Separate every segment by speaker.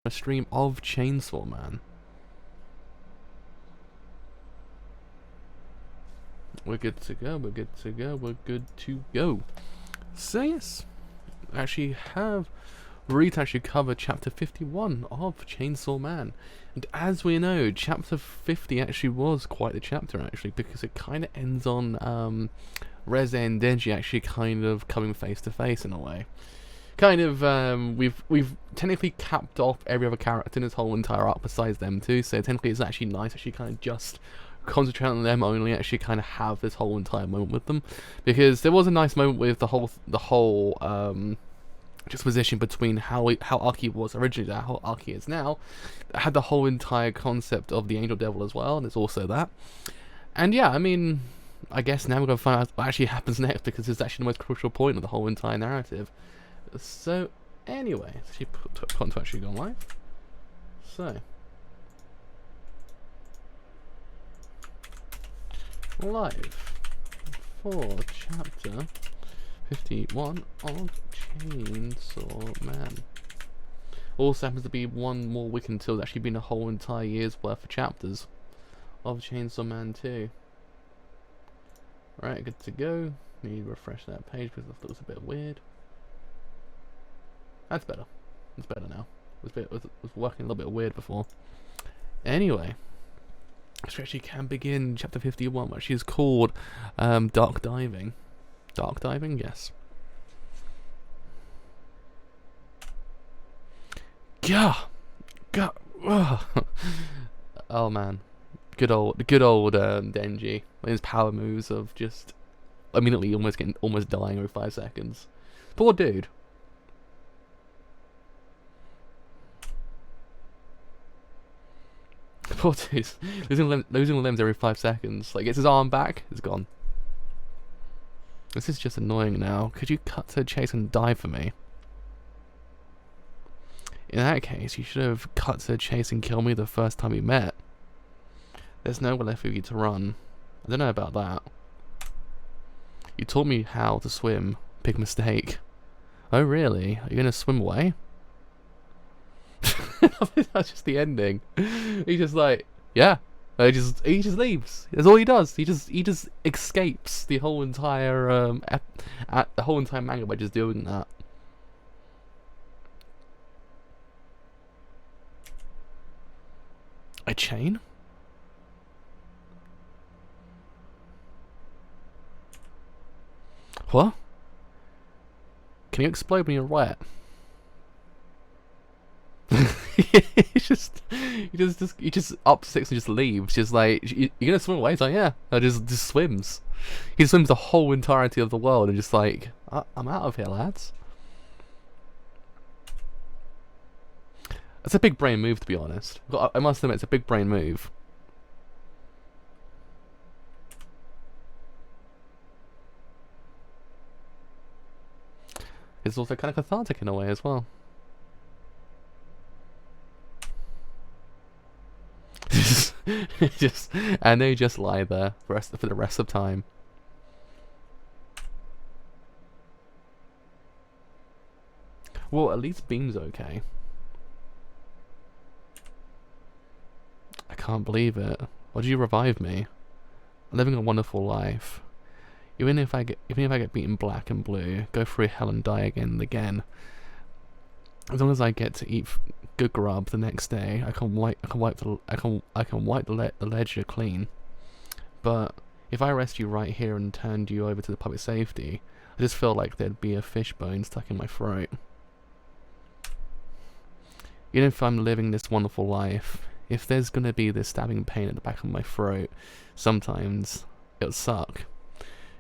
Speaker 1: a stream of Chainsaw Man. We're good to go, we're good to go, we're good to go. So yes, I actually have read to actually cover chapter 51 of Chainsaw Man. And as we know, chapter 50 actually was quite the chapter actually, because it kind of ends on Reze and Denji actually kind of coming face to face in a way. Kind of, we've technically capped off every other character in this whole entire arc besides them two, so technically it's actually nice actually kind of just concentrate on them only, actually kind of have this whole entire moment with them, because there was a nice moment with the whole juxtaposition between how Aki was originally to how Aki is now. It had the whole entire concept of the angel devil as well, and there's also that. And yeah, I mean, I guess now we're going to find out what actually happens next, because it's actually the most crucial point of the whole entire narrative. So, anyway, let's actually put to actually go live. So, live for chapter 51 of Chainsaw Man. Also happens to be one more week until it's actually been a whole entire year's worth of chapters of Chainsaw Man 2. Right, good to go. Need to refresh that page because I thought it was a bit weird. That's better. It's better now. It was working a little bit weird before. Anyway, so actually can begin chapter 51, which is called Dark Diving. Dark Diving, yes. Gah! Gah! Oh man. Good old Denji. His power moves of just immediately almost dying every 5 seconds. Poor dude. Poor dude. Losing limbs every 5 seconds. Like, gets his arm back, it's gone. This is just annoying now. Could you cut to the chase and die for me? In that case, you should have cut to the chase and killed me the first time we met. There's nowhere left for you to run. I don't know about that. You taught me how to swim. Big mistake. Oh really? Are you gonna swim away? That's just the ending. He's just like, yeah. He just leaves. That's all he does. He just escapes the whole entire manga by just doing that. A chain? What? Can you explode when you're right? he just up six and just leaves. Just like, you're gonna swim away? He's like, yeah. I just swims. He swims the whole entirety of the world and just like, I'm out of here, lads. It's a big brain move, to be honest. I must admit, it's a big brain move. It's also kind of cathartic in a way as well. And they just lie there for the rest of time. Well, at least Beam's okay. I can't believe it. Why did you revive me? I'm living a wonderful life. Even if I get beaten black and blue, go through hell and die again and again. As long as I get to eat good grub the next day, I can wipe the ledger clean. But if I arrest you right here and turned you over to the public safety, I just feel like there'd be a fishbone stuck in my throat. Even if I'm living this wonderful life, if there's gonna be this stabbing pain at the back of my throat, sometimes it'll suck.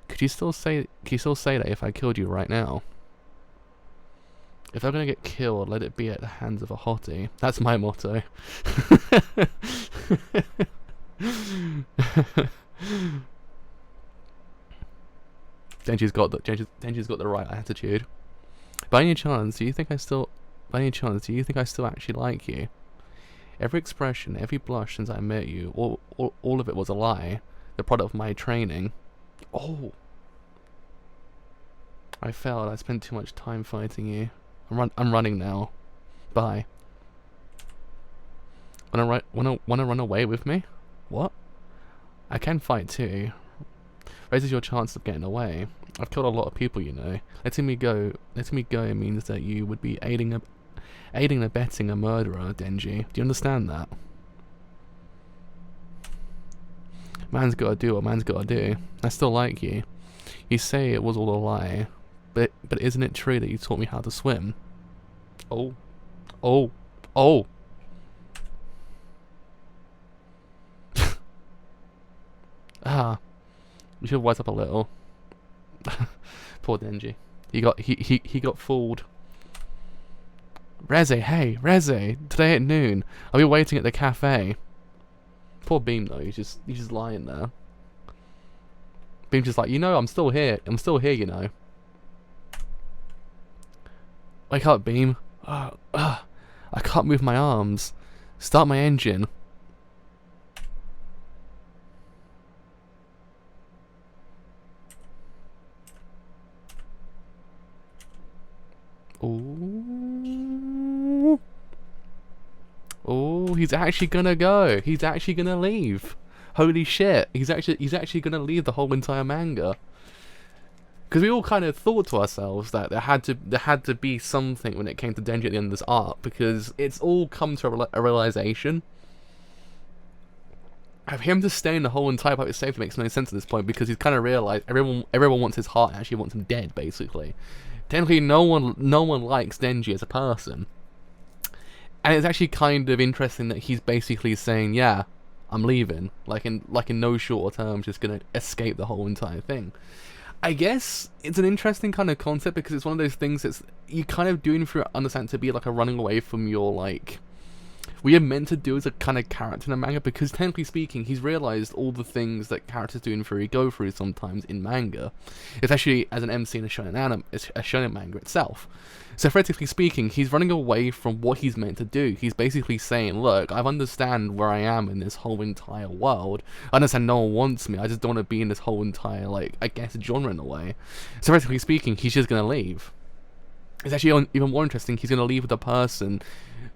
Speaker 1: Can you still say that if I killed you right now? If I'm gonna get killed, let it be at the hands of a hottie. That's my motto. Denji's got the right attitude. By any chance, do you think I still actually like you? Every expression, every blush since I met you, all of it was a lie. The product of my training. Oh. I failed. I spent too much time fighting you. I'm running now. Bye. Wanna run away with me? What? I can fight too. Raises your chance of getting away. I've killed a lot of people, you know. Letting me go means that you would be aiding and abetting a murderer, Denji. Do you understand that? Man's gotta do what man's gotta do. I still like you. You say it was all a lie, but isn't it true that you taught me how to swim? Oh. Oh. Oh. Ah. We should wise up a little. Poor Denji. He got fooled. Reze, hey, Reze, today at noon. I'll be waiting at the cafe. Poor Beam though, he's just lying there. Beam's just like, you know, I'm still here, you know. Wake up, Beam. I can't move my arms. Start my engine. Oh. Oh, he's actually gonna go. He's actually gonna leave. Holy shit. He's actually gonna leave the whole entire manga. Because we all kind of thought to ourselves that there had to be something when it came to Denji at the end of this arc, because it's all come to a realization. Of him to stay in the whole entire public safety makes no sense at this point, because he's kind of realized everyone wants his heart and actually wants him dead, basically. Technically, no one likes Denji as a person, and it's actually kind of interesting that he's basically saying, "Yeah, I'm leaving," like in no short term, just gonna escape the whole entire thing. I guess it's an interesting kind of concept, because it's one of those things that's you kind of doing for understand to be like a running away from your like. We are meant to do as a kind of character in a manga, because technically speaking, he's realized all the things that characters do in Fury go through sometimes in manga, especially as an MC in a shonen manga itself. So theoretically speaking, he's running away from what he's meant to do. He's basically saying, look, I understand where I am in this whole entire world. I understand no one wants me. I just don't want to be in this whole entire, like, I guess, genre in a way. So theoretically speaking, he's just going to leave. It's actually even more interesting, he's going to leave with a person,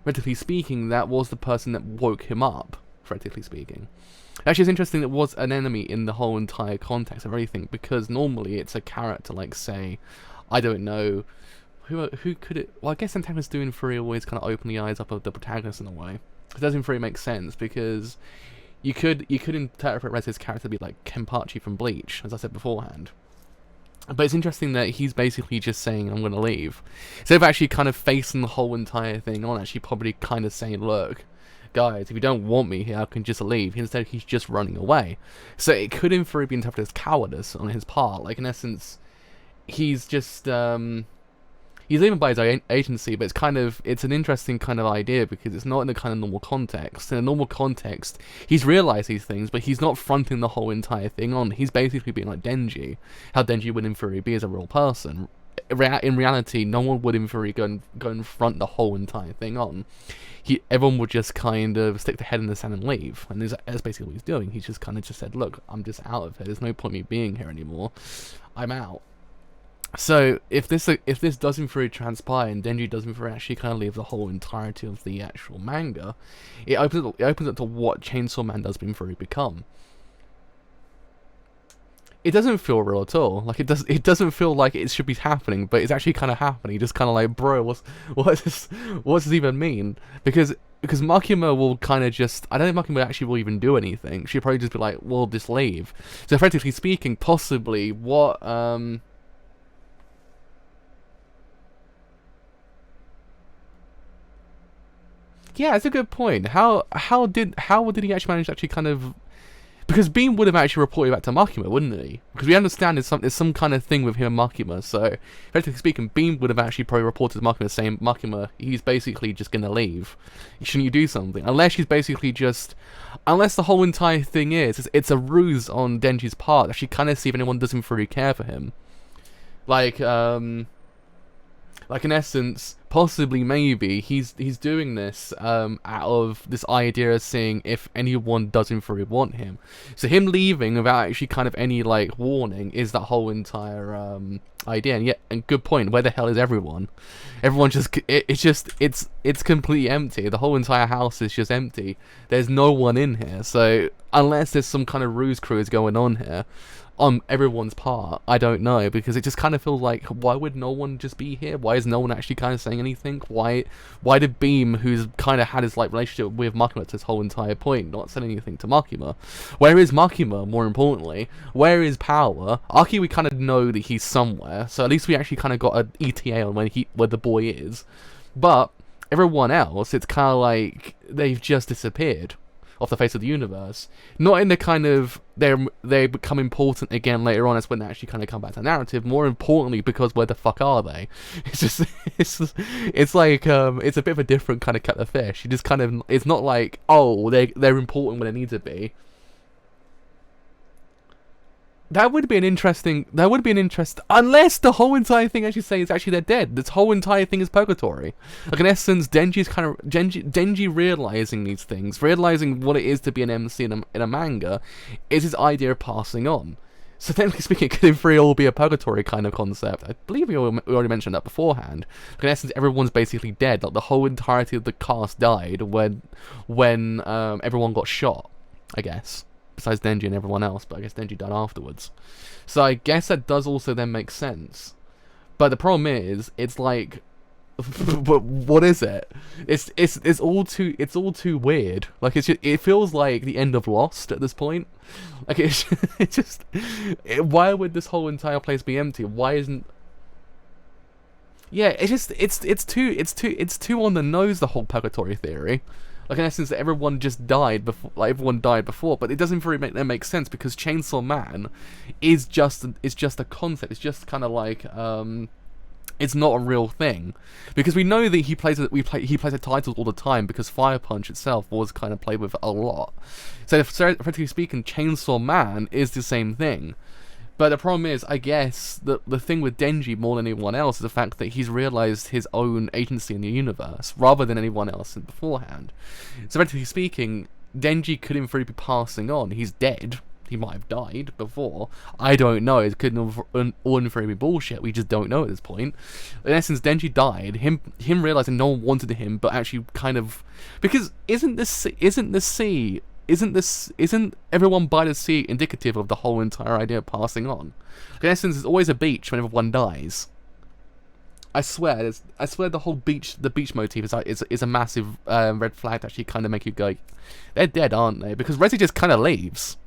Speaker 1: theoretically speaking, that was the person that woke him up, theoretically speaking. Actually, it's interesting that it was an enemy in the whole entire context of everything, because normally it's a character like, say, I don't know, who could it... Well, I guess antagonists do in Fury always kind of open the eyes up of the protagonist in a way. It doesn't Fury make sense, because you could interpret Rez's character to be like Kenpachi from Bleach, as I said beforehand. But it's interesting that he's basically just saying, I'm going to leave. Instead of actually kind of facing the whole entire thing on, actually probably kind of saying, look, guys, if you don't want me here, I can just leave. Instead, he's just running away. So it could in theory be interpreted as cowardice on his part. Like, in essence, he's just... he's leaving by his own agency, but it's an interesting kind of idea, because it's not in the kind of normal context. In a normal context, he's realised these things, but he's not fronting the whole entire thing on. He's basically being like Denji, how Denji would in Fury be as a real person. In reality, no one would in Fury go and front the whole entire thing on. Everyone would just kind of stick their head in the sand and leave, and that's basically what he's doing. He's just kind of just said, look, I'm just out of here. There's no point me being here anymore. I'm out. So if this does in Fury transpire and Denji does in Fury actually kind of leave the whole entirety of the actual manga, it opens up to what Chainsaw Man does in Fury become. It doesn't feel real at all. Like it doesn't feel like it should be happening, but it's actually kind of happening. Just kind of like, bro, what does this even mean? Because Makima will kind of just... I don't think Makima actually will even do anything. She'll probably just be like, we'll just leave. So practically speaking, possibly what yeah, that's a good point. How did he actually manage to actually kind of... Because Beam would have actually reported back to Makima, wouldn't he? Because we understand there's some kind of thing with him and Makima, so effectively speaking, Beam would have actually probably reported to Makima saying, Makima, he's basically just gonna leave. Shouldn't you do something? Unless she's basically just... Unless the whole entire thing is, it's a ruse on Denji's part, actually kind of see if anyone doesn't really care for him. Like in essence, possibly, maybe he's doing this out of this idea of seeing if anyone does in theory want him. So him leaving without actually kind of any like warning is that whole entire idea. And and good point. Where the hell is everyone? Everyone just it's completely empty. The whole entire house is just empty. There's no one in here. So unless there's some kind of ruse cruise going on here on everyone's part, I don't know, because it just kind of feels like, why would no one just be here? Why is no one actually kind of saying anything? Why did Beam, who's kind of had his like relationship with Makima to this whole entire point, not saying anything to Makima? Where is Makima, more importantly? Where is Power? Aki, we kind of know that he's somewhere, so at least we actually kind of got an ETA on where the boy is. But everyone else, it's kind of like they've just disappeared off the face of the universe. Not in the kind of they become important again later on, as when they actually kind of come back to the narrative. More importantly, because where the fuck are they? It's like it's a bit of a different kind of kettle of fish. You just kind of, it's not like, oh, they're important when they need to be. That would be an interesting. Unless the whole entire thing actually says actually they're dead. This whole entire thing is purgatory. Like in essence, Denji realizing these things, realizing what it is to be an MC in a manga, is his idea of passing on. So technically speaking, it could in theory all be a purgatory kind of concept. I believe we already mentioned that beforehand. Like in essence, everyone's basically dead. Like the whole entirety of the cast died when everyone got shot, I guess. Besides Denji and everyone else, but I guess Denji died afterwards. So I guess that does also then make sense. But the problem is, it's like, what is it? It's all too weird. Like it feels like the end of Lost at this point. Like why would this whole entire place be empty? Why isn't? Yeah, it's too on the nose, the whole purgatory theory. Like in essence, everyone just died before. Like everyone died before, but it doesn't really make sense because Chainsaw Man is just a concept. It's just kind of like it's not a real thing, because we know that he plays a title all the time because Fire Punch itself was kind of played with a lot. So practically speaking, Chainsaw Man is the same thing. But the problem is, I guess, the thing with Denji more than anyone else is the fact that he's realized his own agency in the universe, rather than anyone else beforehand. So, practically speaking, Denji could in theory be passing on. He's dead. He might have died before. I don't know. It could all in theory be bullshit. We just don't know at this point. In essence, Denji died. Him realizing no one wanted him, but actually kind of... Because isn't everyone by the sea indicative of the whole entire idea of passing on? In essence, there's always a beach whenever one dies. I swear the whole beach motif is a massive red flag to actually kind of make you go, they're dead, aren't they? Because Resi just kind of leaves.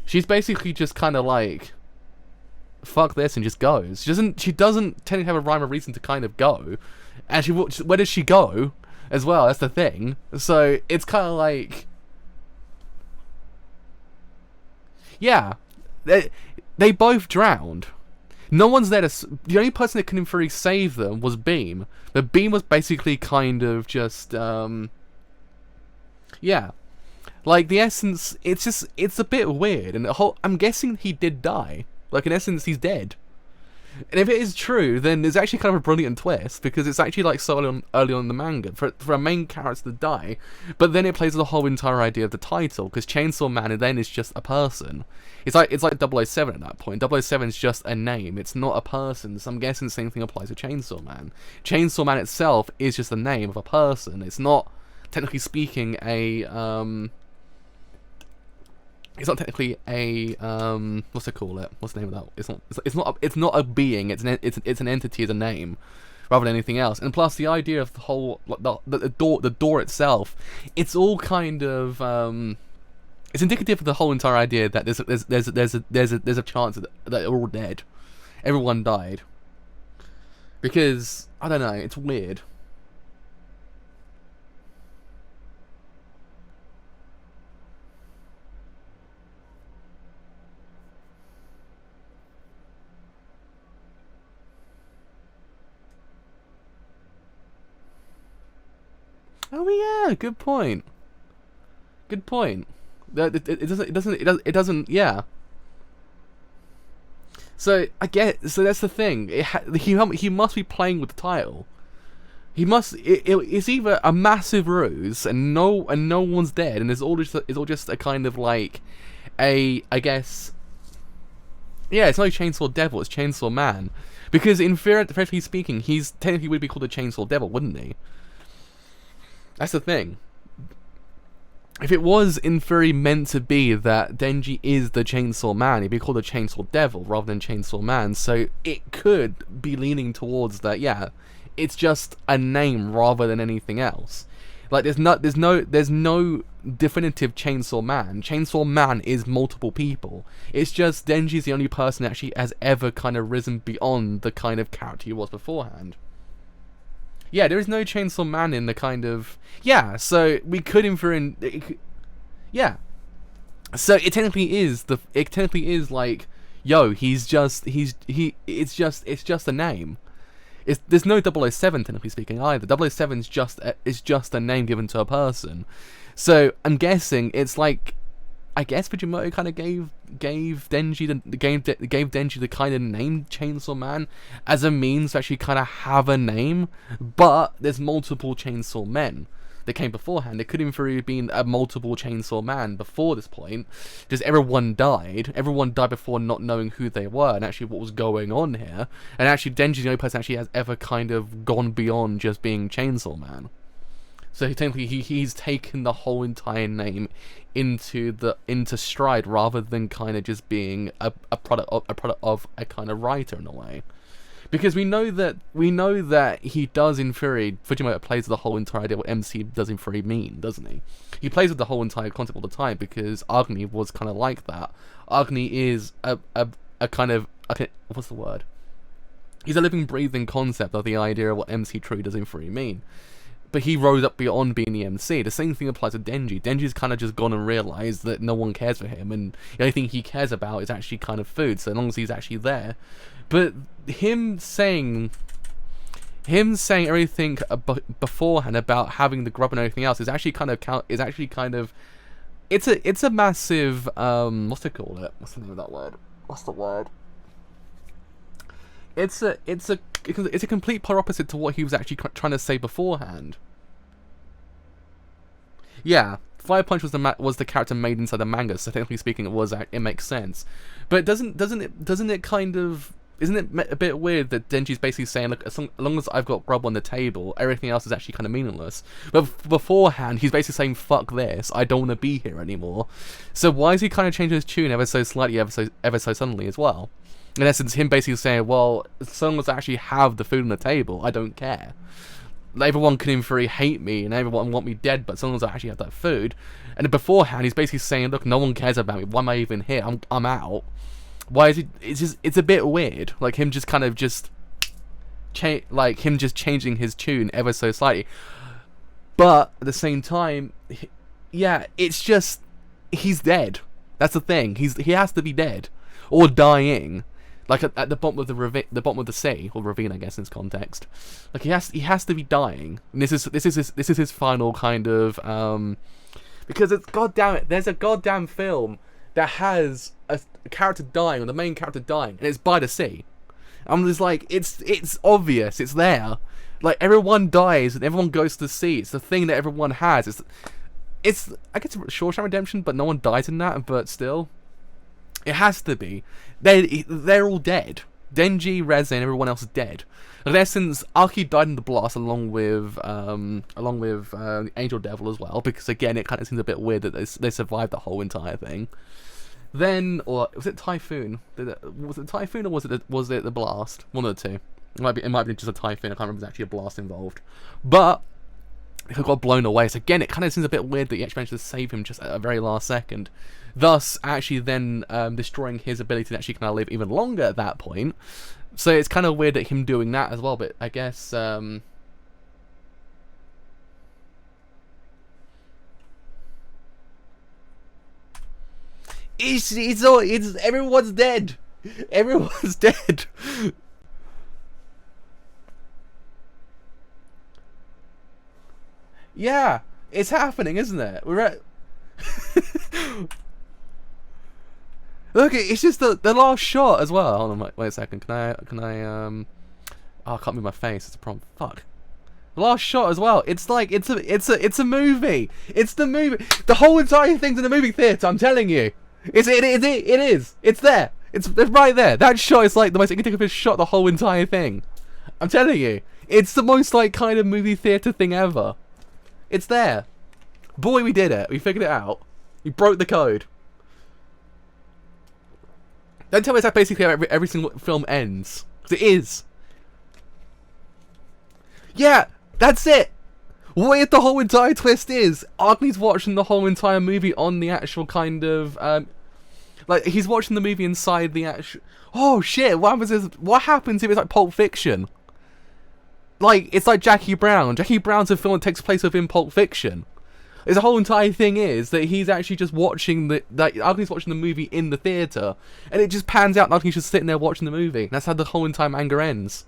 Speaker 1: She's basically just kind of like, fuck this, and just goes. She doesn't technically have a rhyme or reason to kind of go, and where does she go as well? That's the thing. So it's kind of like. Yeah, they both drowned. No one's there to... The only person that could in theory save them was Beam. But Beam was basically kind of just... yeah. Like, the essence... It's a bit weird. And I'm guessing he did die. Like, in essence, he's dead. And if it is true, then there's actually kind of a brilliant twist, because it's actually like so early on in the manga for a main character to die, but then it plays with the whole entire idea of the title, because Chainsaw Man then is just a person. It's like 007 at that point. 007 is just a name. It's not a person. So I'm guessing the same thing applies to Chainsaw Man. Chainsaw Man itself is just the name of a person. It's not technically speaking a It's not technically a what's it call it? What's the name of that? It's not a being. It's an entity as a name, rather than anything else. And plus, the idea of the whole the door itself, it's all kind of it's indicative of the whole entire idea that there's a chance that they're all dead. Everyone died. Because I don't know. It's weird. Oh yeah, good point. Good point. It doesn't. Yeah. So I get. So that's the thing. He must be playing with the title. He must. It's either a massive ruse and no one's dead, and it's all just a kind of like I guess. Yeah, it's not Chainsaw Devil, it's Chainsaw Man. Because theoretically speaking, he's technically would be called a Chainsaw Devil, wouldn't he? That's the thing. If it was in theory meant to be that Denji is the Chainsaw Man, he'd be called a Chainsaw Devil rather than Chainsaw Man. So it could be leaning towards that. Yeah, it's just a name rather than anything else. Like there's no definitive Chainsaw Man. Chainsaw Man is multiple people. It's just Denji's the only person that actually has ever kind of risen beyond the kind of character he was beforehand. Yeah, there is no Chainsaw Man in the kind of... Yeah, so we could infer yeah. So it technically is like, yo, it's just a name. There's no 007 technically speaking either. 007 is just a name given to a person. So I'm guessing it's like, I guess Fujimoto kind of gave Denji the kind of name Chainsaw Man as a means to actually kind of have a name. But there's multiple Chainsaw Men that came beforehand. It could in theory have been a multiple Chainsaw Man before this point. Just everyone died. Everyone died before not knowing who they were and actually what was going on here. And actually Denji's the only person actually has ever kind of gone beyond just being Chainsaw Man. So technically he's taken the whole entire name into stride rather than kind of just being a product of a kind of writer in a way. Because we know that he does in theory, Fujimoto plays with the whole entire idea what MC does in theory mean, doesn't he? He plays with the whole entire concept all the time because Agni was kind of like that. Agni is a kind of, okay, what's the word? He's a living, breathing concept of the idea of what MC truly does in theory mean. But he rose up beyond being the MC. The same thing applies to Denji. Denji's kind of just gone and realised that no one cares for him, and the only thing he cares about is actually kind of food, so long as he's actually there. But him saying everything beforehand about having the grub and everything else is actually kind of it's a massive what's it called? What's the name of that word? What's the word? It's a complete polar opposite to what he was actually trying to say beforehand. Yeah, Fire Punch was the character made inside the manga, so technically speaking, it makes sense. But doesn't it kind of, isn't it a bit weird that Denji's basically saying, look, as long as I've got grub on the table, everything else is actually kind of meaningless. But beforehand, he's basically saying, fuck this, I don't want to be here anymore. So why is he kind of changing his tune ever so slightly, ever so suddenly as well? In essence, him basically saying, well, as long as I actually have the food on the table, I don't care. Everyone can in theory hate me and everyone want me dead, but as long as I actually have that food. And then beforehand, he's basically saying, look, no one cares about me. Why am I even here? I'm out. Why is it? It's a bit weird. Like him just kind of changing his tune ever so slightly. But at the same time, yeah, it's just he's dead. That's the thing. He has to be dead or dying. Like at the bottom of the bottom of the sea, or ravine, I guess in this context. Like he has to be dying. And this is his final kind of because it's there's a goddamn film that has a character dying, or the main character dying, and it's by the sea. I'm just like, it's obvious, it's there. Like everyone dies and everyone goes to the sea. It's the thing that everyone has. It's I guess Shawshank Redemption, but no one dies in that. But still. It has to be. They're all dead. Denji, Reze, and everyone else is dead. In essence, Aki died in the blast along with Angel Devil as well, because again, it kind of seems a bit weird that they survived the whole entire thing. Then, or was it Typhoon? Was it Typhoon or was it the blast? One of the two. It might be just a Typhoon. I can't remember if there's actually a blast involved. But it got blown away. So again, it kind of seems a bit weird that he actually managed to save him just at the very last second. Thus, actually then destroying his ability to actually kind of live even longer at that point. So it's kind of weird that him doing that as well, but I guess... everyone's dead! Everyone's dead! Yeah, it's happening, isn't it? We're at... Look, it's just the last shot as well. Hold on, wait a second. Can I oh, I can't move my face. It's a problem. Fuck. The last shot as well. It's like it's a movie. It's the movie. The whole entire thing's in the movie theater. I'm telling you. It is. It's there. It's right there. That shot is like the most indicative shot of the whole entire thing. I'm telling you. It's the most like kind of movie theater thing ever. It's there. Boy, we did it. We figured it out. We broke the code. Don't tell me that's basically how every single film ends. Because it is. Yeah, that's it. What if the whole entire twist is Arkley's watching the whole entire movie on the actual kind of like he's watching the movie inside the actual. Oh shit! What happens if it's like Pulp Fiction? Like it's like Jackie Brown. Jackie Brown's a film that takes place within Pulp Fiction. The whole entire thing is that he's actually just watching that Arkley's watching the movie in the theater, and it just pans out like he's just sitting there watching the movie. And that's how the whole entire manga ends.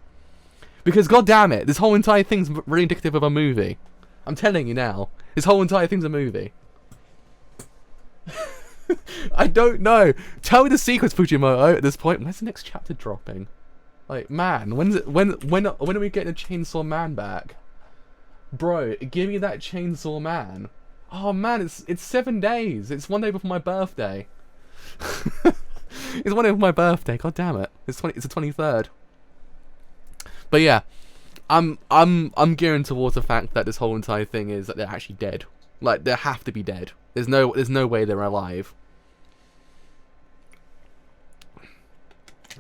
Speaker 1: Because god damn it, this whole entire thing's really indicative of a movie. I'm telling you now, this whole entire thing's a movie. I don't know. Tell me the sequence, Fujimoto. At this point, when's the next chapter dropping? Like, man, when are we getting a Chainsaw Man back, bro? Give me that Chainsaw Man. Oh man, it's 7 days. It's 1 day before my birthday. It's 1 day before my birthday. God damn it. It's the 23rd. But yeah, I'm gearing towards the fact that this whole entire thing is that they're actually dead. Like they have to be dead. There's no way they're alive.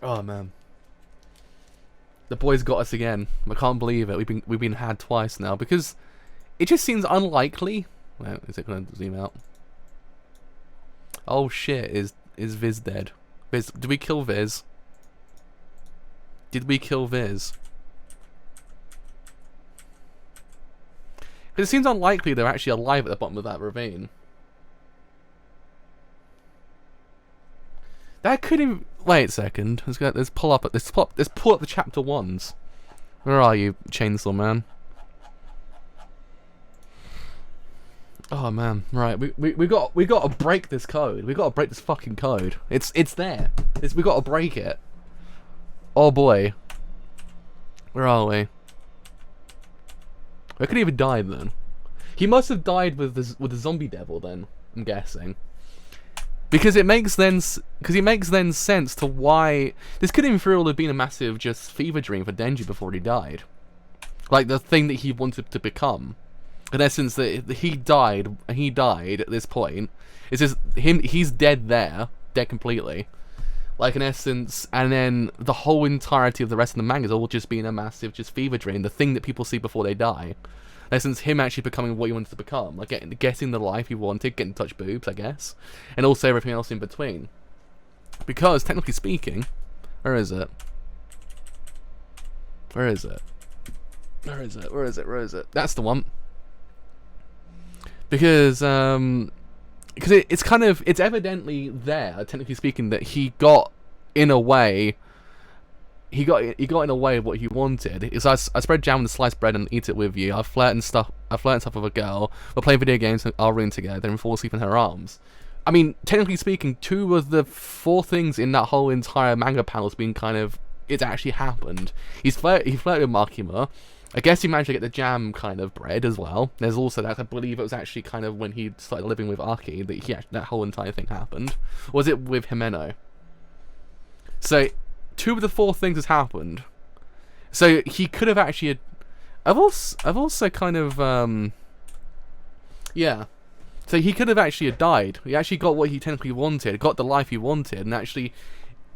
Speaker 1: Oh man, the boys got us again. I can't believe it. We've been had twice now because it just seems unlikely. Wait, is it gonna zoom out? Oh shit! Is Viz dead? Viz, did we kill Viz? Did we kill Viz? Because it seems unlikely they're actually alive at the bottom of that ravine. That could even... Wait a second. Let's pull up the chapter 1s. Where are you, Chainsaw Man? Oh man, right. We got to break this code. We got to break this fucking code. It's there. We got to break it. Oh boy. Where are we? Where could he have died then? He must have died with the zombie devil then, I'm guessing. Because it makes then sense to why this could in theory have been a massive just fever dream for Denji before he died. Like the thing that he wanted to become. In essence, that he died at this point. It's just he's dead there, dead completely. Like in essence, and then the whole entirety of the rest of the manga is all just being a massive just fever dream, the thing that people see before they die. In essence, him actually becoming what he wanted to become, like getting the life he wanted, getting to touch boobs, I guess, and also everything else in between. Because technically speaking, where is it? Where is it? Where is it? Where is it? Where is it? That's the one. Because it's evidently there, technically speaking, that he got in a way. He got in a way of what he wanted. It's I spread jam with sliced bread and eat it with you. I flirt and stuff with a girl. We'll play video games in our room together and fall asleep in her arms. I mean, technically speaking, 2 of the 4 things in that whole entire manga panel has been kind of it's actually happened. He flirted with Makima. I guess he managed to get the jam kind of bread as well. There's also that, I believe it was actually kind of when he started living with Aki that whole entire thing happened. Or was it with Himeno? So 2 of the 4 things has happened. So he could have actually... I've also kind of... yeah. So he could have actually died. He actually got what he technically wanted, got the life he wanted, and actually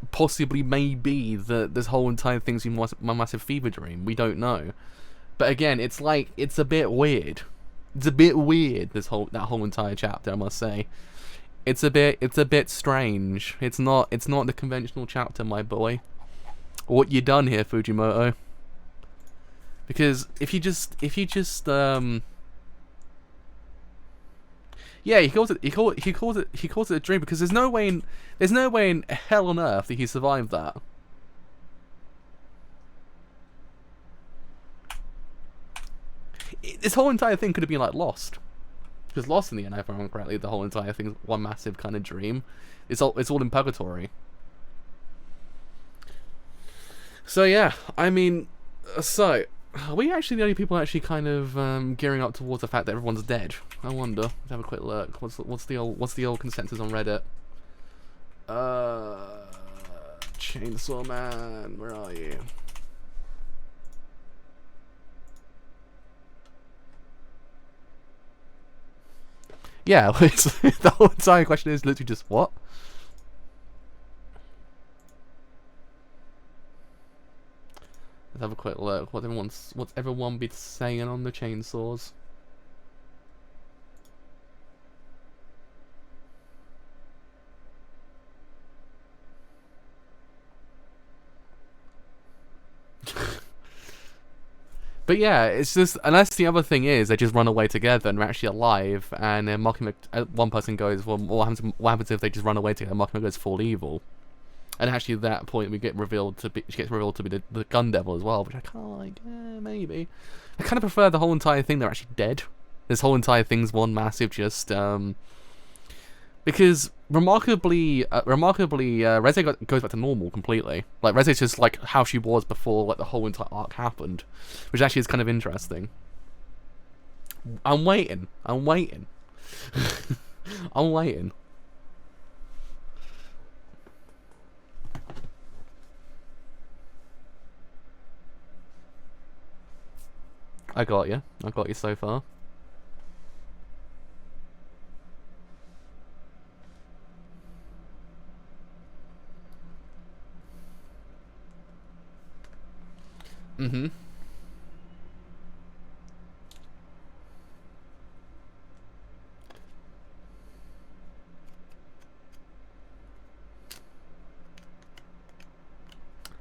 Speaker 1: possibly maybe this whole entire thing's been my massive fever dream. We don't know. But again, it's like, it's a bit weird. It's a bit weird, that whole entire chapter, I must say. It's a bit strange. It's not the conventional chapter, my boy. What you done here, Fujimoto? Because if you just yeah, he calls it a dream because there's no way in hell on earth that he survived that. This whole entire thing could have been like Lost. Because Lost in the end, if I remember correctly, the whole entire thing's one massive kind of dream. It's all in purgatory. So yeah, I mean, so Are we actually the only people actually kind of gearing up towards the fact that everyone's dead? I wonder. Let's have a quick look. What's the old consensus on Reddit? Chainsaw Man, where are you? Yeah, the whole entire question is literally just what? Let's have a quick look. What's everyone been saying on the chainsaws? But yeah, it's just, unless the other thing is they just run away together and are actually alive, and then one person goes, well, what happens if they just run away together and Mockingbird goes full evil? And actually at that point she gets revealed to be the gun devil as well, which I kind of like, maybe. I kind of prefer the whole entire thing they're actually dead. This whole entire thing's one massive just, because remarkably, Reze goes back to normal completely. Like, Reze's just like how she was before like the whole entire arc happened, which actually is kind of interesting. I'm waiting. I'm waiting. I'm waiting. I got you. I got you so far. Mm-hmm.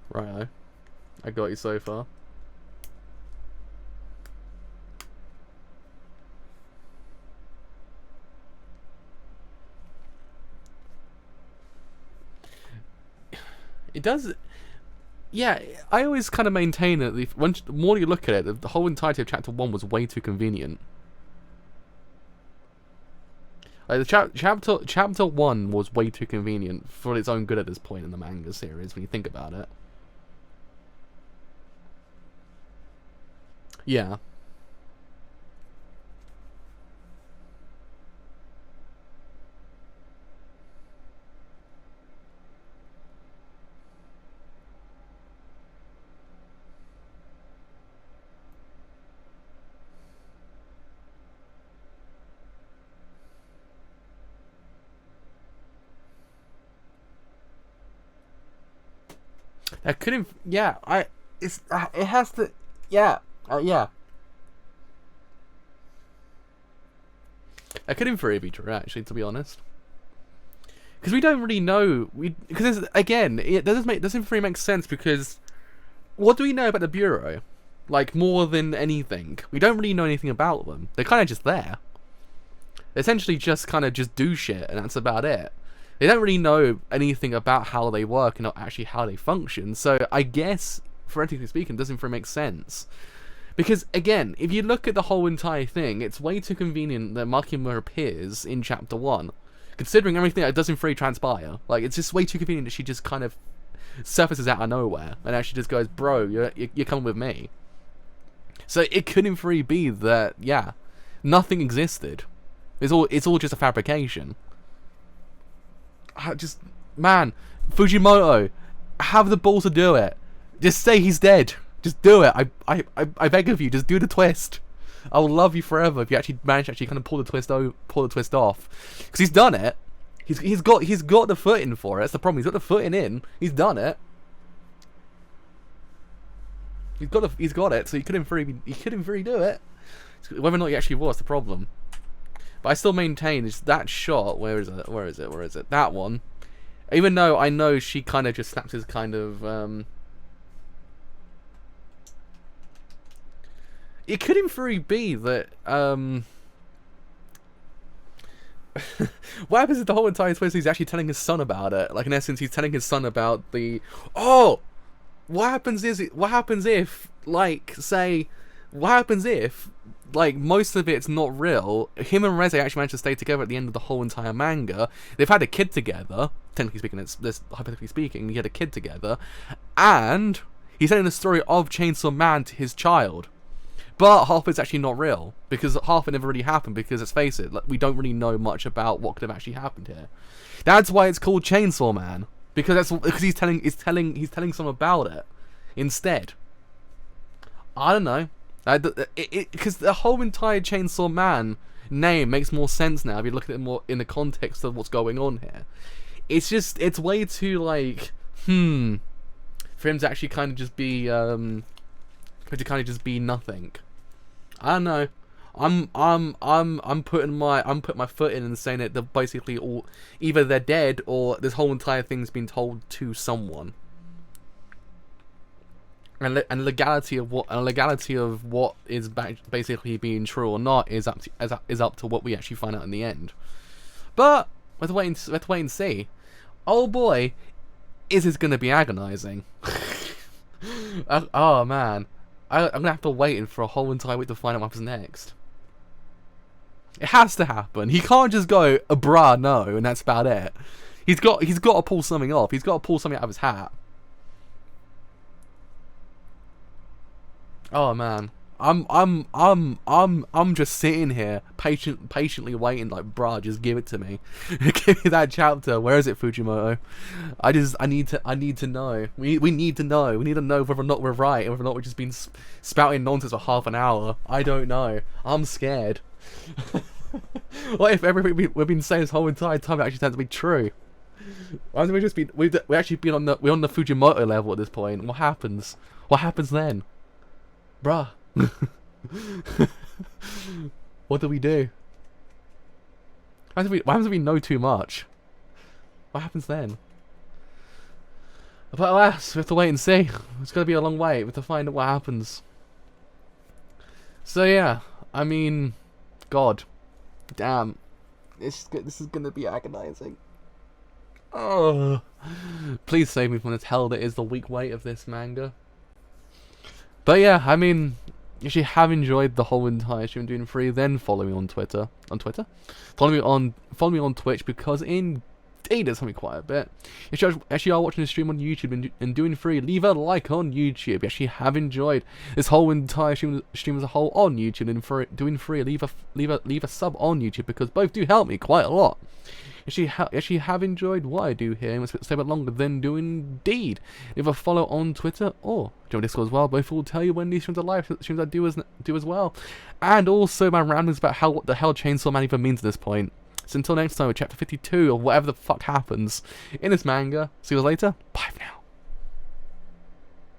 Speaker 1: Righto. I got you so far. It does... Yeah, I always kind of maintain that the more you look at it, the whole entirety of Chapter 1 was way too convenient. Like, the chapter 1 was way too convenient for its own good at this point in the manga series, when you think about it. Yeah. That couldn't. Yeah, It's. It has to. Yeah. Yeah. That could in theory be true, actually, to be honest. Because we don't really know. Because again, it doesn't really make sense, because what do we know about the Bureau? Like, more than anything, we don't really know anything about them. They're kind of just there. They essentially just kind of just do shit, and that's about it. They don't really know anything about how they work and not actually how they function. So I guess, theoretically speaking, it doesn't really make sense. Because, again, if you look at the whole entire thing, it's way too convenient that Makima appears in Chapter 1. Considering everything that doesn't really transpire. Like, it's just way too convenient that she just kind of surfaces out of nowhere. And actually just goes, bro, you're coming with me. So it could in theory be that, yeah, nothing existed. It's all just a fabrication. Man, Fujimoto, have the balls to do it. Just say he's dead. Just do it. I beg of you. Just do the twist. I will love you forever if you actually manage to kind of pull the twist off. Because he's done it. He's got the footing for it. That's the problem. He's got the footing in. He's done it. He's got it. So he couldn't really do it. Whether or not he actually was the problem. But I still maintain it's that shot. Where is it? That one. Even though I know she kind of just snaps his kind of. It could in theory be that. What happens if the whole entire twist he's actually telling his son about it? Like, in essence, he's telling his son about the. Oh! What happens if, like, say. What happens if, like, most of it's not real? Him and Reze actually managed to stay together at the end of the whole entire manga. They've had a kid together. Technically speaking, it's hypothetically speaking, he had a kid together. And He's telling the story of Chainsaw Man to his child. But half of it's actually not real, because half of it never really happened, because let's face it, like, we don't really know much about what could have actually happened here. That's why it's called Chainsaw Man, because he's telling someone about it instead. I don't know. Because the whole entire Chainsaw Man name makes more sense now if you look at it more in the context of what's going on here. It's way too like for him to actually kind of just be nothing. I don't know. I'm putting my foot in and saying that they're basically all either they're dead or this whole entire thing's been told to someone. And legality of what is basically being true or not is up to what we actually find out in the end. But we have to wait and see. Oh boy, is this gonna be agonizing? Oh man, I'm gonna have to wait for a whole entire week to find out what happens next. It has to happen. He can't just go bruh no and that's about it. He's got to pull something off. He's got to pull something out of his hat. Oh man, I'm just sitting here patiently waiting, like, bruh, just give it to me. Give me that chapter. Where is it, Fujimoto? I need to know. We need to know. We need to know whether or not we're right, and whether or not we've just been spouting nonsense for half an hour. I don't know. I'm scared. What if everything we've been saying this whole entire time actually turns to be true? Why don't we just be we've actually been on the Fujimoto level at this point? What happens? What happens then? Bruh. What do we do? What happens if we know too much? What happens then? But alas, we have to wait and see. It's going to be a long wait. We have to find out what happens. So yeah, I mean, God, damn, this is going to be agonizing. Oh, please save me from the hell that is the weak weight of this manga. But yeah, I mean, if you have enjoyed the whole entire stream doing free, then follow me on Twitter. Follow me on Twitch, because indeed there's something quite a bit. If you actually are watching the stream on YouTube and doing free, leave a like on YouTube. If you actually have enjoyed this whole entire stream as a whole on YouTube and doing free, leave a sub on YouTube, because both do help me quite a lot. If you actually have enjoyed what I do here and want to stay a bit longer, then do indeed leave a follow on Twitter or join Discord as well. Both will tell you when these streams are live, streams I do as well. And also my ramblings about what the hell Chainsaw Man even means at this point. So until next time with chapter 52 or whatever the fuck happens in this manga, see you later. Bye for now.